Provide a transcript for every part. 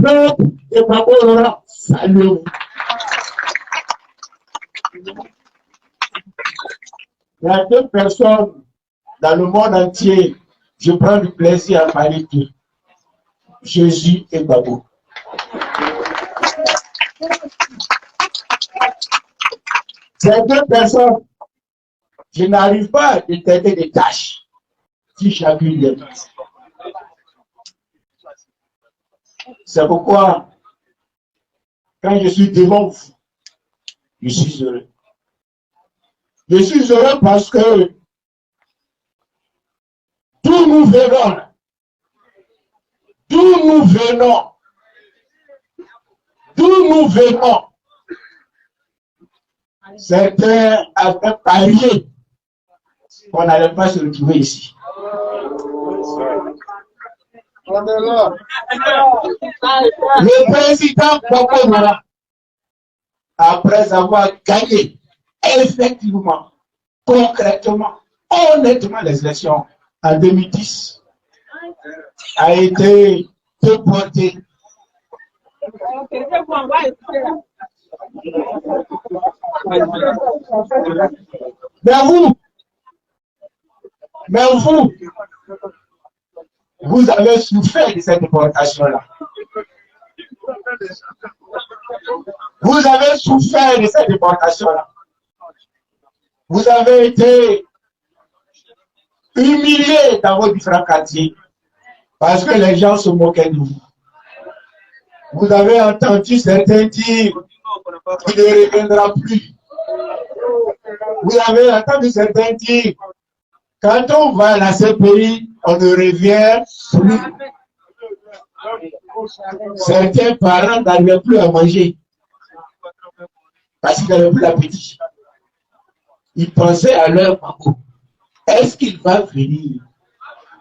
peuple de Babylone, salut. Il y a 2 personnes dans le monde entier, je prends du plaisir à parler d'eux. Jésus et Babou. Ces 2 personnes, je n'arrive pas à détecter des tâches si chacune d'elles. C'est pourquoi, quand je suis devant vous, je suis heureux. Je suis heureux parce que d'où nous venons, certains avaient parié qu'on n'allait pas se retrouver ici. Le président Bakonola, après avoir gagné effectivement, concrètement, honnêtement les élections en 2010, a été déporté. Mais vous avez souffert de cette déportation-là. Vous avez souffert de cette déportation-là. Vous avez été humiliés dans vos différents quartiers parce que les gens se moquaient de vous. Vous avez entendu certains dire qu'il ne reviendra plus. Vous avez entendu certains dire quand on va à la CPI, on ne revient plus. Certains parents n'arrivaient plus à manger parce qu'ils n'avaient plus l'appétit. Ils pensaient à leur Bako. Est-ce qu'il va venir?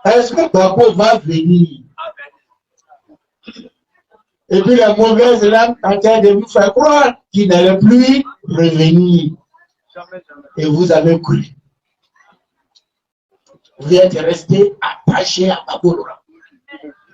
Est-ce que Bako va venir? Et puis la mauvaise langue en train de vous faire croire qu'il n'allait plus revenir. Et vous avez cru. Vous êtes resté attaché à Babolora.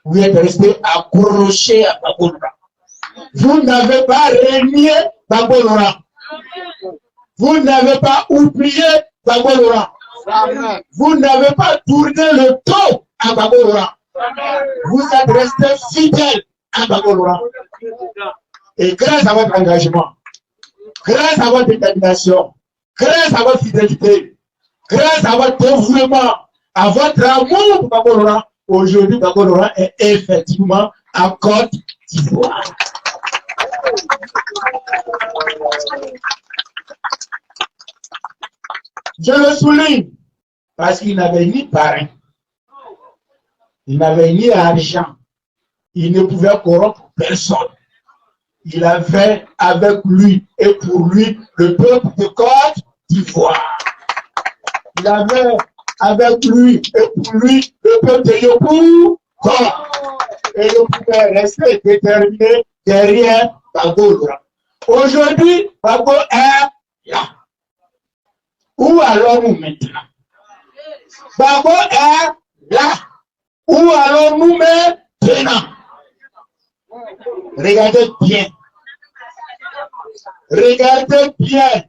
Vous êtes resté accroché à Babolora. Vous n'avez pas renié Babolora. Vous n'avez pas oublié Babolora. Vous n'avez pas tourné le dos à Babolora. Vous êtes resté fidèle à Babolora. Et grâce à votre engagement, grâce à votre détermination, grâce à votre fidélité, grâce à votre dévouement, à votre amour pour Babolora, aujourd'hui Babolora est effectivement en Côte d'Ivoire. Je le souligne parce qu'il n'avait ni parrain, il n'avait ni argent, il ne pouvait corrompre personne. Il avait avec lui et pour lui le peuple de Côte d'Ivoire. Il avait avec lui et pour lui le peuple de Yopou. Et il pouvait rester déterminé derrière Babolora. Aujourd'hui, Babo est là. Où allons-nous maintenant? Babo est là. Où allons-nous maintenant? Regardez bien. Regardez bien.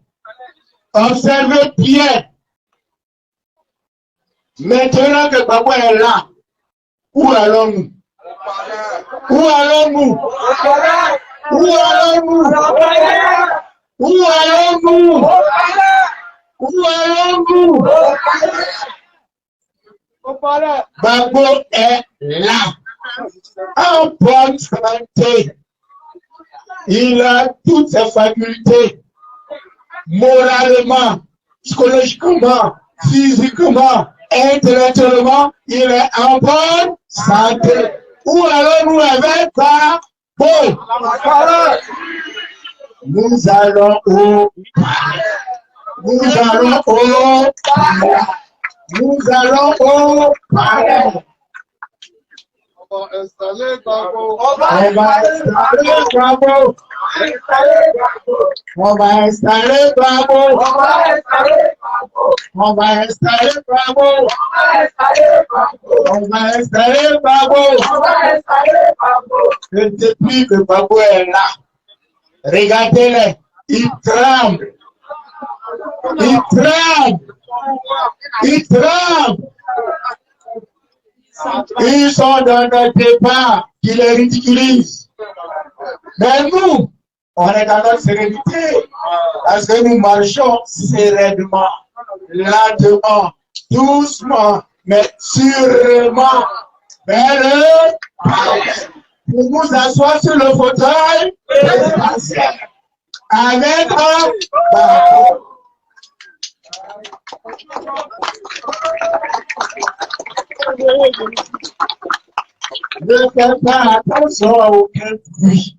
Observez bien. Maintenant que Babo est là, où allons-nous? Où allons-nous? Où allons-nous? Où allons-nous? Où allons-nous? Babo est là. En bonne santé. Il a toutes ses facultés. Moralement, psychologiquement, physiquement, intellectuellement, il est en bonne santé. Où allons-nous avec Babo? Nous allons au palais. Nous allons au palais. Nous allons au palais. On va installer Babo. On va installer Babo. On va installer Bravo. On va installer Bravo. On va installer Bravo. Et depuis que Bravo est là, regardez-les, ils tremblent. Ils tremblent. Ils tremblent. Ils sont dans notre débat qui les ridiculisent. Mais nous, on est dans notre sérénité parce que nous marchons sereinement, lentement, doucement, mais sûrement vers le pour nous asseoir sur le fauteuil présidentiel avec un bateau. Ne faites pas attention à aucun bruit,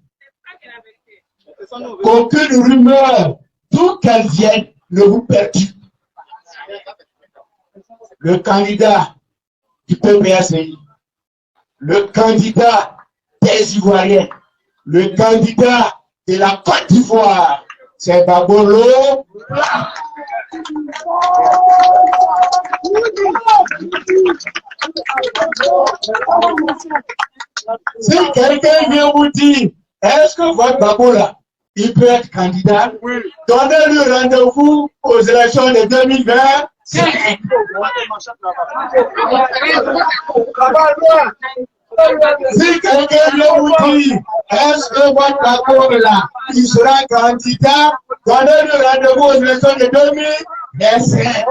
qu'aucune rumeur, d'où qu'elle vienne, ne vous perturbe. Le candidat du PPACI, le candidat des Ivoiriens, le candidat de la Côte d'Ivoire, c'est Babolo. Si quelqu'un vient vous dire, est-ce que votre Babola, il peut être candidat? Donnez-lui rendez-vous aux élections de 2020. Si quelqu'un vient vous dire, est-ce que votre Babola, il sera candidat? Donnez-lui rendez-vous aux élections de 2025.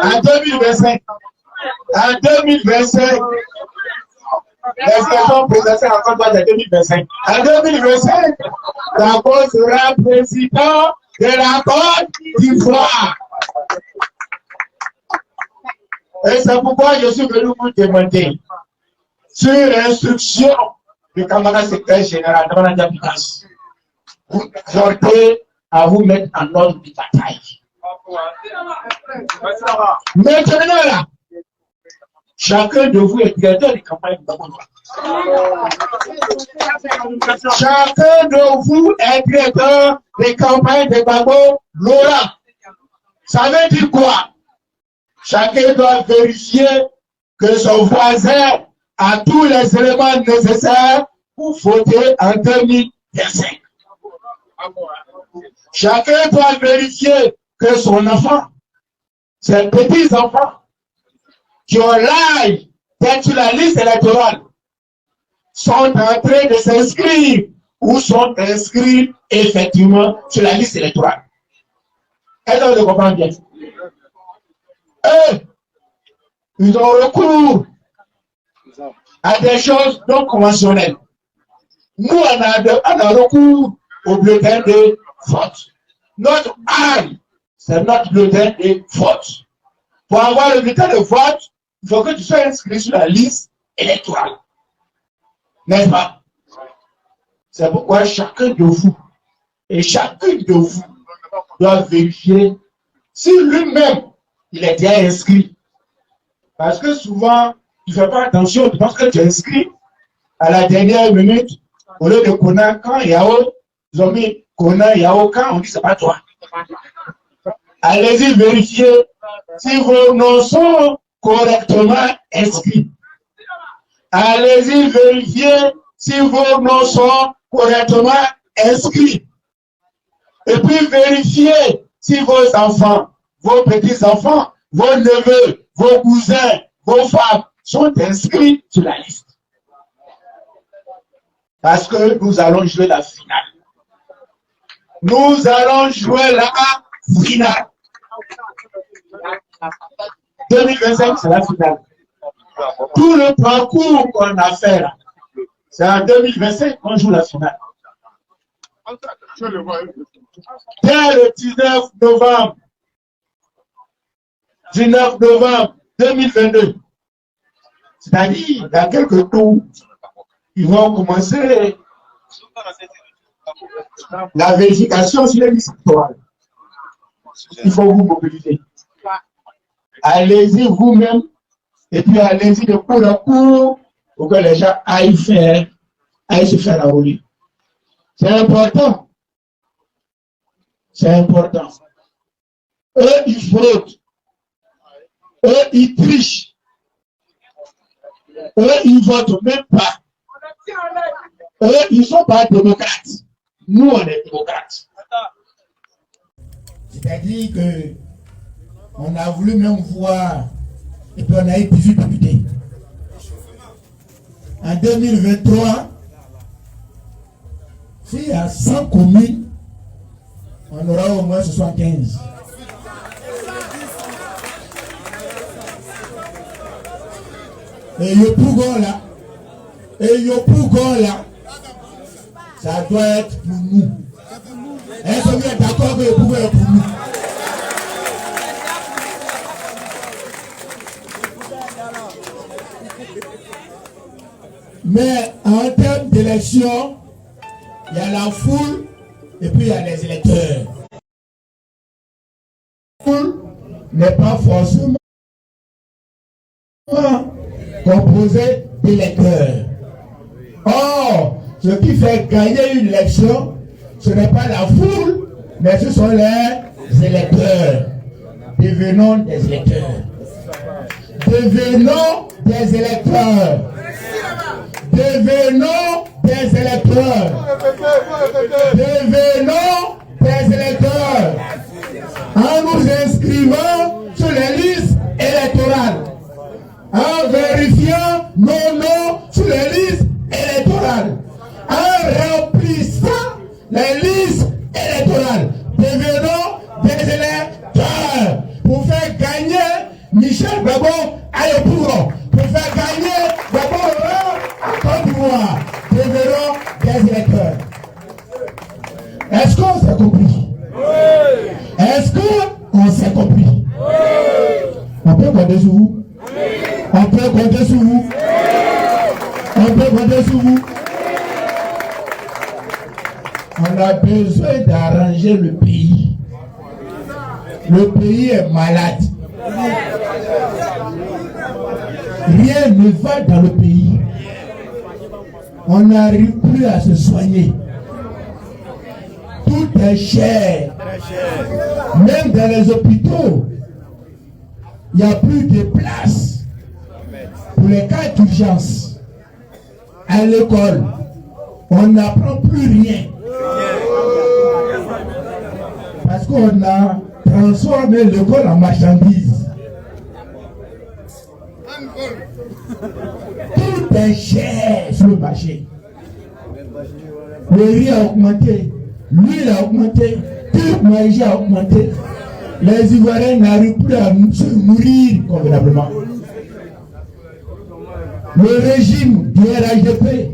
En 2025. En 2025. Les élections présidentielles en Côte d'Ivoire de 2025. En 2025, Gbagbo sera président de la Côte d'Ivoire. Et c'est pourquoi je suis venu vous demander, sur l'instruction du camarade secrétaire général de la Diapitas, vous exhortez à vous mettre en ordre de bataille. Maintenant là, chacun de vous est directeur de campagne de Gbagbo. Chacun de vous est directeur de campagne de Gbagbo Laurent. Ça veut dire quoi? Chacun doit vérifier que son voisin a tous les éléments nécessaires pour voter en 2025. Chacun doit vérifier que son enfant, ses petits-enfants, qui ont l'âge d'être sur la liste électorale, sont en train de s'inscrire ou sont inscrits effectivement sur la liste électorale. Est-ce que vous comprenez bien? Eux, ils ont recours à des choses non conventionnelles. Nous, on a recours au bulletin de vote. Notre arme, c'est notre bulletin de vote. Pour avoir le bulletin de vote, il faut que tu sois inscrit sur la liste électorale. N'est-ce pas? C'est pourquoi chacun de vous et chacune de vous doit vérifier si lui-même il est déjà inscrit. Parce que souvent, tu ne fais pas attention, tu penses que tu es inscrit à la dernière minute, au lieu de Kona, quand Yao, ils ont mis Kona, Yao, quand on dit c'est pas toi. Allez-y vérifier si vos noms sont correctement inscrits. Allez-y vérifier si vos noms sont correctement inscrits. Et puis vérifiez si vos enfants, vos petits-enfants, vos neveux, vos cousins, vos femmes sont inscrits sur la liste. Parce que nous allons jouer la finale. Nous allons jouer la finale. 2025, c'est la finale. Tout le parcours qu'on a fait là, c'est en 2025 qu'on joue la finale. Dès le 19 novembre 2022, c'est-à-dire dans quelques tours, ils vont commencer la vérification sur les listes électorales. Il faut vous mobiliser. Allez-y vous-même et puis allez-y de cours en cours pour que les gens aillent se faire enrôler. C'est important. C'est important. Eux, ils fraudent. Eux, ils trichent. Eux, ils ne votent même pas. Eux, ils ne sont pas démocrates. Nous, on est démocrates. C'est-à-dire que on a voulu même voir, et puis on a eu 18 députés. En 2023, s'il y a 100 communes, on aura au moins 75. Et Yopougon là, ça doit être pour nous. Est-ce que vous êtes d'accord que Yopougon est pour nous? Mais en termes d'élection, il y a la foule et puis il y a les électeurs. La foule n'est pas forcément composée d'électeurs. Or, ce qui fait gagner une élection, ce n'est pas la foule, mais ce sont les électeurs. Devenons des électeurs. Devenons des électeurs. Devenons des électeurs. Devenons des électeurs. En nous inscrivant sur les listes électorales. En vérifiant nos noms sur les listes électorales. En remplissant les listes électorales. Devenons des électeurs. Pour faire gagner Michel Gbagbo à Yopougon. Pour faire gagner Gbagbo à Côte d'Ivoire. Devenons des électeurs. Est-ce qu'on s'est compris? Oui. Est-ce qu'on s'est compris? Oui. On peut compter sur vous? Oui. On peut compter sur vous? Oui. On peut compter sur vous? On a besoin d'arranger le pays. Le pays est malade. Rien ne va dans le pays. On n'arrive plus à se soigner. Tout est cher. Même dans les hôpitaux, il n'y a plus de place pour les cas d'urgence. À l'école, on n'apprend plus rien. Parce qu'on a transformé l'école en marchandise. Tout est cher sur le marché. Le riz a augmenté, l'huile a augmenté, tout le manger a augmenté. Les Ivoiriens n'arrivent plus à se nourrir convenablement. Le régime du RHDP,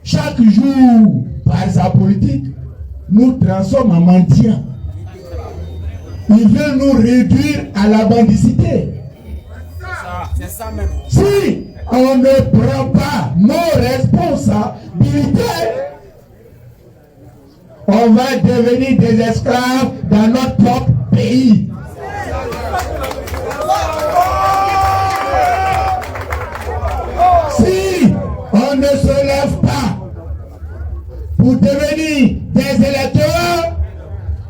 chaque jour, par sa politique, nous transforme en mendiants. Il veut nous réduire à la mendicité. C'est ça même. Si on ne prend pas nos responsabilités, on va devenir des esclaves dans notre propre pays. Si on ne se lève pas pour devenir des électeurs,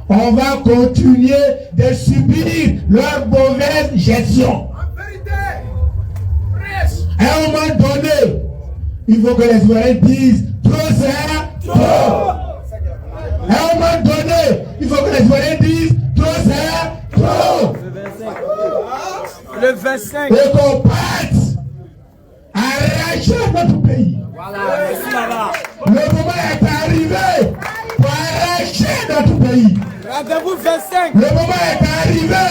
on va continuer de subir leur mauvaise gestion. À un moment donné, il faut que les Ivoiriens disent trop c'est trop. À un moment donné, il faut que les Ivoiriens disent trop c'est trop. Le 25. Et qu'on parte arracher notre pays. Voilà, merci là-bas. Le moment est arrivé pour arracher notre pays. Rendez-vous 25. Le moment est arrivé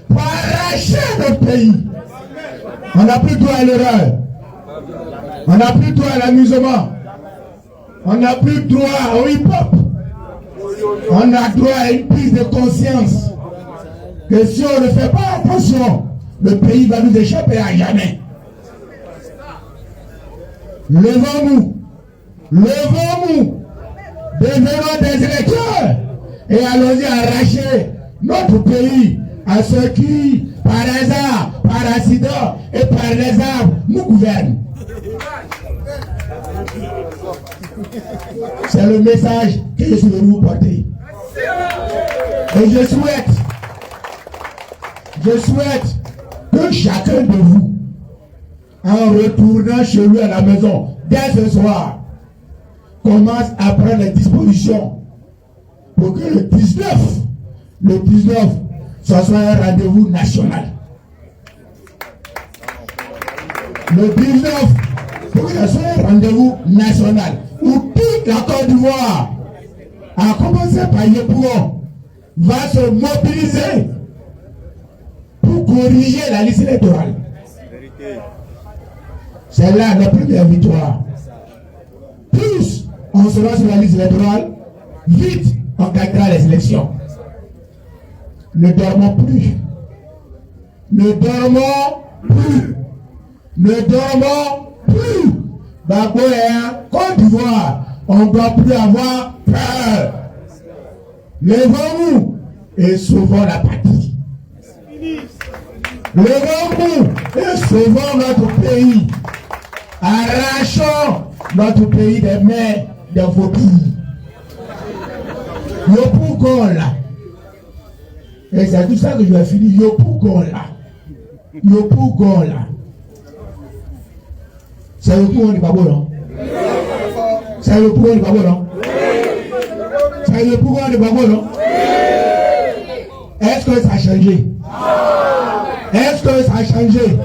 pour arracher notre pays. On n'a plus droit à l'erreur. On n'a plus droit à l'amusement. On n'a plus droit au hip-hop. On a droit à une prise de conscience que si on ne fait pas attention, le pays va nous échapper à jamais. Levons-nous. Levons-nous. Devenons des électeurs. Et allons-y arracher notre pays à ceux qui, par hasard, par accident et par les arbres, nous gouvernent. C'est le message que je suis venu vous porter. Et je souhaite que chacun de vous, en retournant chez lui à la maison, dès ce soir, commence à prendre les dispositions pour que le 19, ce soit un rendez-vous national. Le 19, pour que ce soit un rendez-vous national, où toute la Côte d'Ivoire, à commencer par Yopougon, va se mobiliser pour corriger la liste électorale. C'est là la première victoire. Plus on sera sur la liste électorale, vite on gagnera les élections. Ne dormons plus. Ne dormons plus. Ne dormons plus. Babo et Côte d'Ivoire, on ne doit plus avoir peur. Levons-nous et sauvons la patrie. Levons-nous et sauvons notre pays. Arrachons notre pays des mains des vautours. Yopougon là. Et c'est tout ça que je vais finir. Yopougon là. Yopougon là. C'est Yopougon du Babo, non? C'est Yopougon du Babo, non? C'est Yopougon du Babo, non? Est-ce que ça a changé? Est-ce que ça a changé?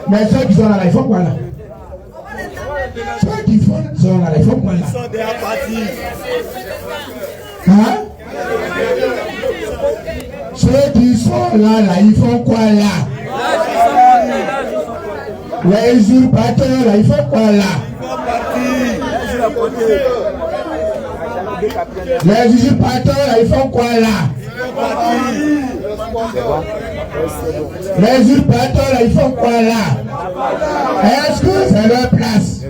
Mais ceux qui sont là, ils font quoi là? Ceux qui sont là, ils font quoi là? Ils sont déjà partis. Hein? Ceux qui sont là, ils font quoi là? Les usurpateurs là, ils font quoi là? Les usurpateurs là, ils font quoi là? Les usurpateurs là, ils font quoi là? Est-ce que c'est leur place?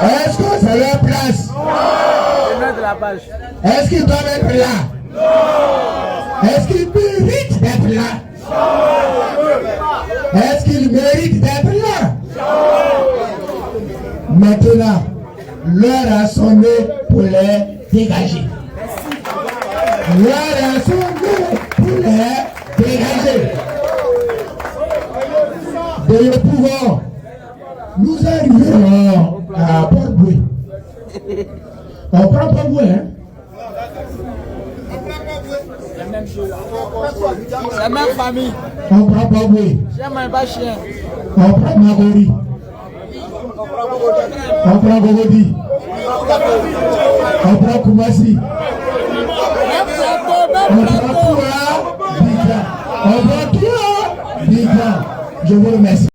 Est-ce que c'est leur place? Est-ce qu'ils doivent être là? Est-ce qu'ils méritent d'être là? Est-ce qu'ils méritent d'être là? Maintenant, l'heure a sonné pour les dégager. L'heure a sonné pour les dégager. De le pouvoir, nous arrivons à Port-Boué. On prend Port-Boué, hein? C'est la même famille. On prend Port-Boué. J'aime pas chien. On prend Magori. On prend Gogodi. On prend Koumassi. On prend Toura, Bika. On prend Toura, Bika. Je vous remercie.